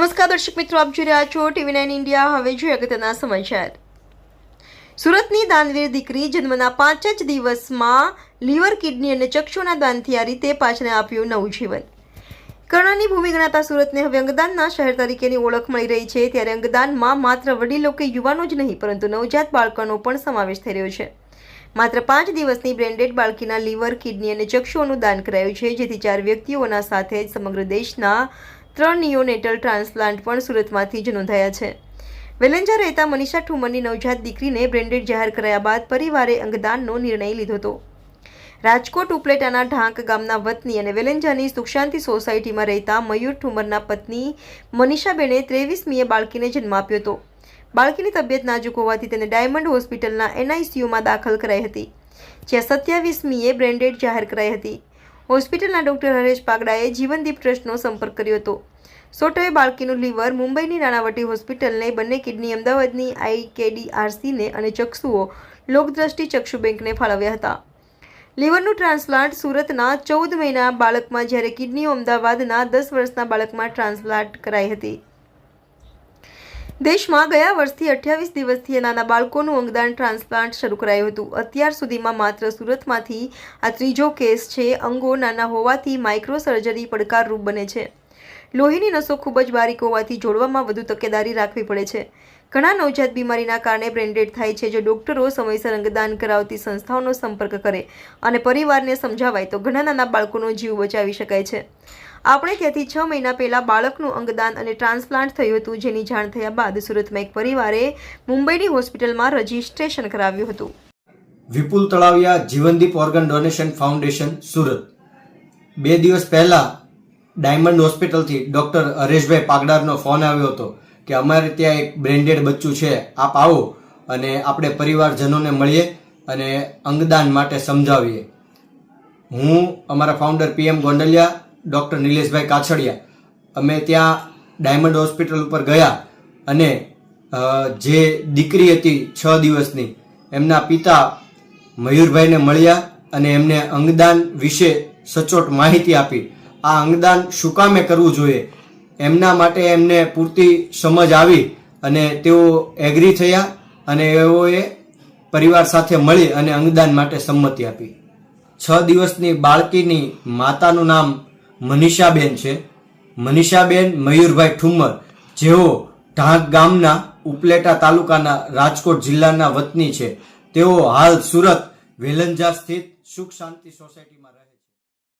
નમસ્કાર દર્શક મિત્રો, આપ જોઈ રહ્યા છો TV9 ઇન્ડિયા। હવે જોઈએ અગત્યના સમાચાર। સુરતની દાનવીર દીકરી જન્મના 5 જ દિવસમાં લીવર, કિડની અને ચક્ષુના દાનથી આ રીતે પાછળને આપ્યું નવું જીવન। કરુણાની ભૂમિ ગણાતા સુરતને હવે અંગદાનના શહેર તરીકેની ઓળખ મળી રહી છે। ત્યારે અંગદાનમાં માત્ર વડીલો કે યુવાનો જ નહીં, પરંતુ નવજાત બાળકોનો પણ સમાવેશ થઈ રહ્યો છે। માત્ર 5 દિવસની બ્રેન્ડેડ બાળકીના લીવર, કિડની અને ચક્ષુઓનું દાન કરાયું છે, જેથી 4 વ્યક્તિઓના સાથે જ સમગ્ર દેશના 3 નિયોનેટલ ટ્રાન્સપ્લાન્ટ પણ સુરતમાંથી જ નોંધાયા છે। વેલેન્જા રહેતા મનીષા ઠુમરની નવજાત દીકરીને બ્રેન્ડેડ જાહેર કરાયા બાદ પરિવારે અંગદાનનો નિર્ણય લીધો હતો। રાજકોટ ઉપલેટાના ઢાંક ગામના વતની અને વેલેન્જાની સુખશાંતિ સોસાયટીમાં રહેતા મયુર ઠુમરના પત્ની મનીષાબેને 23મીએ બાળકીને જન્મ આપ્યો હતો। બાળકીની તબિયત નાજુક હોવાથી તેને ડાયમંડ હોસ્પિટલના NICUમાં દાખલ કરાઈ હતી, જ્યાં 27મીએ બ્રેન્ડેડ જાહેર કરાઈ હતી। હોસ્પિટલના ડોક્ટર હરેશ પાગડાએ જીવનદીપ ટ્રસ્ટનો સંપર્ક કર્યો હતો। સોટોએ બાળકીનું લીવર મુંબઈની નાણાવટી હોસ્પિટલને, બંને કિડની અમદાવાદની IKDRCને અને ચક્ષુઓ લોકદ્રષ્ટિ ચક્ષુ બેંકને ફાળવ્યા હતા। લીવરનું ટ્રાન્સપ્લાન્ટ સુરતના 14 મહિના બાળકમાં, જ્યારે કિડનીઓ અમદાવાદના 10 વર્ષના બાળકમાં ટ્રાન્સપ્લાન્ટ કરાઈ હતી। દેશમાં ગયા વર્ષથી 28 દિવસથી નાના બાળકોનું અંગદાન ટ્રાન્સપ્લાન્ટ શરૂ કરાયું હતું। અત્યાર સુધીમાં માત્ર સુરતમાંથી આ ત્રીજો કેસ છે। અંગો નાના હોવાથી માઇક્રો સર્જરી પડકારરૂપ બને છે। લોહીની નસો ખૂબ જ બારીક હોવાથી જોડવામાં વધુ તકેદારી રાખવી પડે છે। ઘણા નવજાત બીમારીના કારણે બ્રેન્ડેડ થાય છે। જો ડોક્ટરો સમયસર અંગદાન કરાવતી સંસ્થાઓનો સંપર્ક કરે અને પરિવારને સમજાવાય તો ઘણા નાના બાળકોનો જીવ બચાવી શકાય છે। આપણે ત્યાંથી 6 મહિના પહેલા બાળકનું અંગદાન અને ટ્રાન્સપ્લાન્ટ થયું હતું, જેની જાણ થયા બાદ સુરતમાં એક પરિવારે મુંબઈની હોસ્પિટલમાં રજીસ્ટ્રેશન કરાવ્યું હતું। Vipul Talaviya Jivandeep Organ Donation Foundation Surat 2 દિવસ પહેલા ડાયમંડ હોસ્પિટલથી ડોક્ટર હરેશભાઈ પાગડારનો ફોન આવ્યો હતો કે અમારે ત્યાં એક બ્રેન્ડેડ બચ્ચું છે, આપ આવો અને આપણે પરિવારજનોને મળીએ અને અંગદાન માટે સમજાવીએ। હું, અમારા ફાઉન્ડર PM ગોંડલિયા, ડૉક્ટર નિલેશભાઈ કાછડિયા, અમે ત્યાં ડાયમંડ હોસ્પિટલ ઉપર ગયા અને જે દીકરી હતી 6 દિવસની, એમના પિતા મયુરભાઈને મળ્યા અને એમને અંગદાન વિશે સચોટ માહિતી આપી। આ અંગદાન શું કામે કરવું જોઈએ એમના માટે એમને પૂરતી સમજ આવી અને તેઓ એગ્રી થયા અને એઓએ પરિવાર સાથે મળી અને અંગદાન માટે સંમતિ આપી। 6 દિવસની બાળકીની માતાનું નામ મનીષાબેન છે। મનીષાબેન મયુરભાઈ ઠુમર, જેઓ ઢાંક ગામના ઉપલેટા તાલુકાના રાજકોટ જિલ્લાના વતની છે। તેઓ હાલ સુરત વેલંજા સ્થિત સુખ શાંતિ સોસાયટી